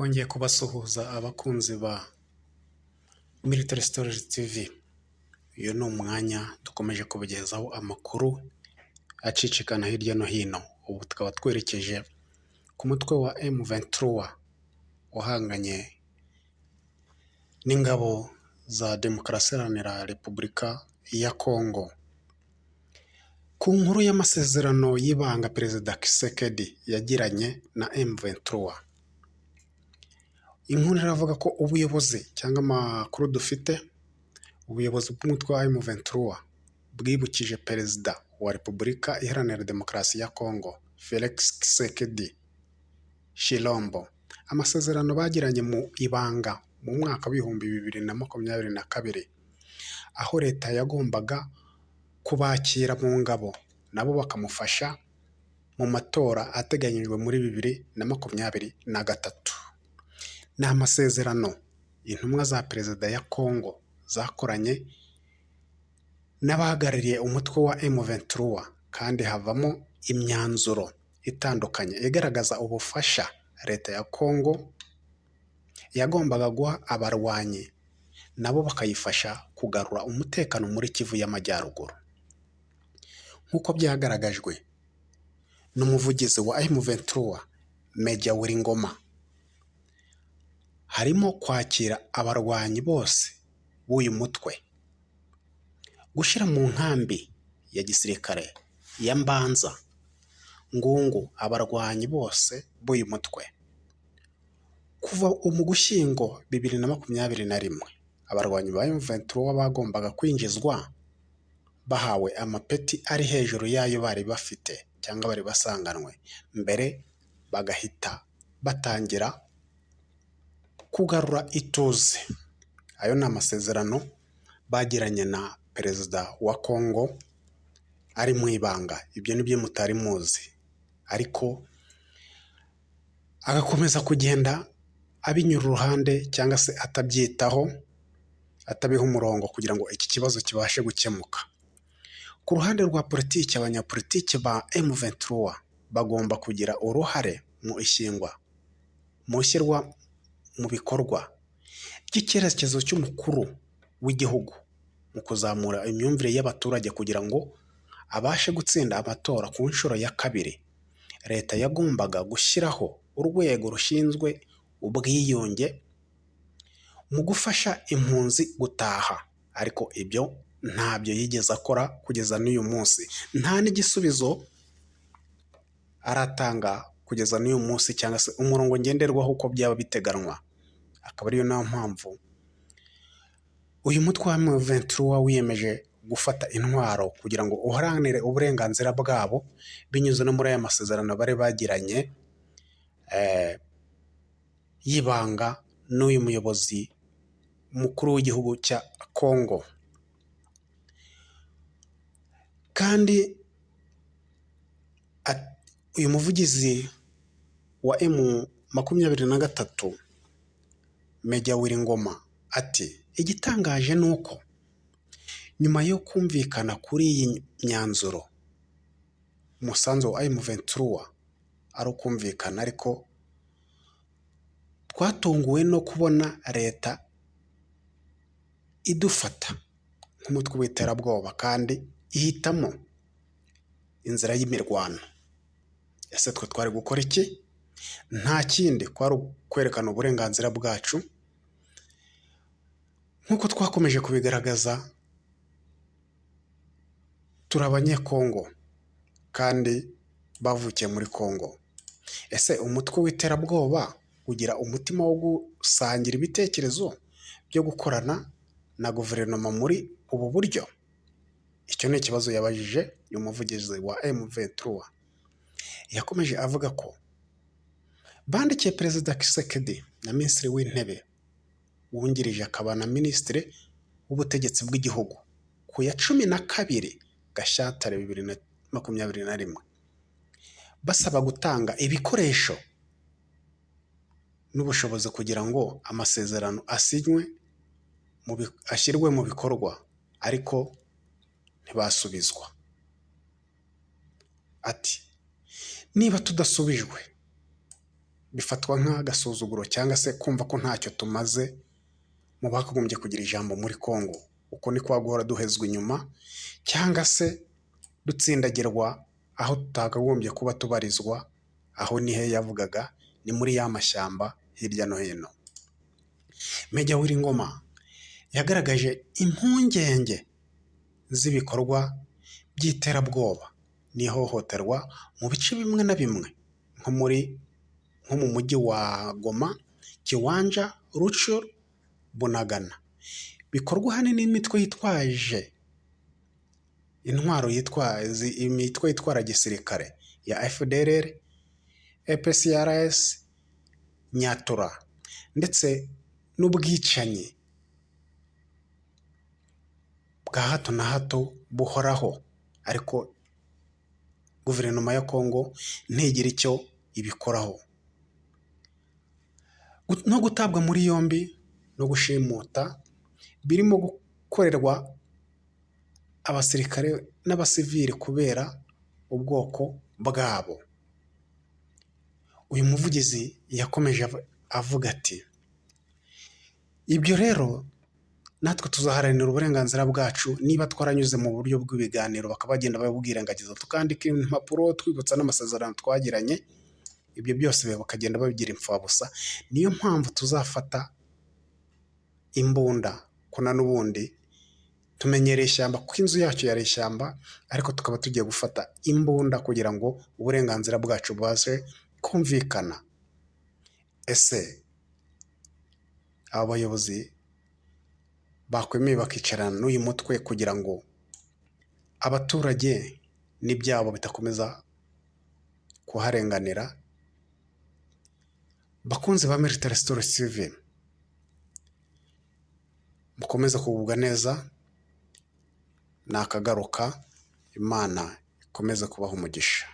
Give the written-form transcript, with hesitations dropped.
Twongeye kubasuhuza abakunzi ba Military Stories TV. Uyu ni umwanya dukomeje kubagezaho amakuru acicikana hirya no hino. Ubu tukaba twerekeje ku mutwe wa M23 wahanganye n'ingabo za Demokarasi Iharanira Repubulika ya Kongo. Ku nkuru y'amasezerano y'ibanga Perezida TSHISEKEDI yagiranye na M23. Inkuru iravuga ko ubuyobozi cyangwa amakuru dufite, ubuyobozi bw'umutwe wa M23 bwibukije Perezida wa Repubulika Iharanira Demokarasi ya Kongo Felix Tshisekedi Tshilombo amasezerano bagiranye mu ibanga mu mwaka w'ibihumbi 2022, aho leta yagombaga kubakira mu ngabo nabo bakamufasha mu matora ateganyijwe muri 2023. Ni amasezerano intumwa za Perezida ya Kongo zakoranye n'abahagarariye umutwe wa M23, kandi havamo imyanzuro itandukanye igaragaza ubufasha leta ya Kongo yagombaga guha abarwanyi nabo bakayifasha kugarura umutekano muri Kivu y'Amajyaruguru. Nk'uko byagaragajwe n'umuvugizi wa M23 Meja Ngoma, harimo kwakira abarwanyi bose b'uyu mutwe, gushyira mu nkambi ya gisirikare ya Mbanza Ngungu abarwanyi bose b'uyu mutwe. Kuva mu Gushyingo 2021, abarwanyi ba M23 bagombaga kwinjizwa bahawe amapeti ari hejuru yayo bari bafite cyangwa bari basanganwe, mbere bagahita batangira kugarura ituze. Ayo ni amasezerano bagiranye na Perezida wa Kongo ari mu ibanga. Ibyo nibyo mutari muzi, ariko agakomeza kugenda abinyura uruhande cyangwa se atabyitaho, atabiha umurongo kugira ngo iki kibazo kibashe gukemuka. Ku ruhande rwa politiki, abanyapolitiki ba M23 bagomba kugira uruhare mu ishyingwa mu ishyirwa mu bikorwa by'icyerekezo cy'umukuru w'igihugu mu kuzamura imyumvire y'abaturage kugira ngo abashe gutsinda amatora ku nshuro ya kabiri. Leta yagombaga gushyiraho urwego rushinzwe ubwiyunge mu gufasha impunzi gutaha, ariko ibyo ntabyo yigeze akora kugeza n'uyu munsi. Nta n'igisubizo aratanga kugeza n'uyu munsi, cyangwa se umurongo ngenderwaho uko byaba biteganywa. Akaba ariyo nayo mpamvu uyu mutwe wa M23 wiyemeje gufata intwaro kugira ngo uharanire uburenganzira bwabo binyuze no muri aya masezerano bari bagiranye y'ibanga n'uyu muyobozi mukuru w'igihugu cya Kongo. Kandi uyu muvugizi wa M23 Meja Ngoma ati, igitangaje ni uko nyuma yo kumvikana kuri iyi myanzuro, umusanzu wa M23 ari ukumvikana, ariko twatunguwe no kubona leta idufata nk'umutwe w'iterabwoba kandi ihitamo inzira y'imirwano. Ese twe twari gukora iki? Nta kindi, kwari kwerekana uburenganzira bwacu nk'uko twakomeje kubigaragaza. Turi abanyekongo kandi bavukiye muri Kongo. Ese umutwe w'iterabwoba ugira umutima wo gusangira ibitekerezo byo gukorana na guverinoma muri ubu buryo? Icyo ni ikibazo yabajije umuvugizi wa M23. Yakomeje avuga ko bandikiye Perezida TSHISEKEDI na Minisitiri w'Intebe wungirije akaba na Minisitiri w'Ubutegetsi bw'Igihugu ku ya 12 Gashyantare 2021, basaba gutanga ibikoresho n'ubushobozi kugira ngo amasezerano asinywe ashyirwe mu bikorwa, ariko ntibasubizwa. Ati, niba tudasubijwe bifatwa nk'agasuzuguro cyangwa se kumva ko ntacyo tumaze mu bakagombye kugira ijambo muri Kongo. Uko ni kwa guhora duhezwa inyuma cyangwa se dutsindagirwa aho tutakagombye kuba tubarizwa. Aho ni he yavugaga? Ni muri ya mashyamba hirya no hino. Meja Ngoma yagaragaje impungenge z'ibikorwa by'iterabwoba n'ihohoterwa mu bice bimwe na bimwe nko mu mujyi wa Goma, Kiwanja, Rucuru, Bunagana, bikorwa ahanini n'imitwe yitwaje intwaro, imitwe yitwara gisirikare ya FDLR, EPCRS, Nyatura, ndetse n'ubwicanyi bwa hato na hato buhoraho, ariko guverinoma ya Kongo ntigira icyo ibikoraho. No gutabwa muri yombi no gushimuta birimo gukorerwa abasirikare n'abasivili kubera ubwoko bwabo. Uyu muvugizi yakomeje avuga ati, ibyo rero natwe tuzaharanira uburenganzira bwacu niba twaranyuze mu buryo bw'ibiganiro bakaba bagenda babwirengagiza, tukandika impapuro twibutsa n'amasezerano twagiranye, ibyo byose bakagenda babigira impfabusa. Niyo mpamvu tuzafata imbunda, kuna n'ubundi tumenyereye ishyamba kuko inzu yacu yari ishyamba, ariko tukaba tugiye gufata imbunda kugira ngo uburenganzira bwacu bwaze kumvikana. Ese aba bayobozi bakwemeye bakicarana n'uyu mutwe kugira ngo abaturage n'ibyabo bitakomeza kuharenganira? Bakunzi ba Military Story TV, mukomeze kugubwa neza, nakagaruka. Imana ikomeze kubaha umugisha.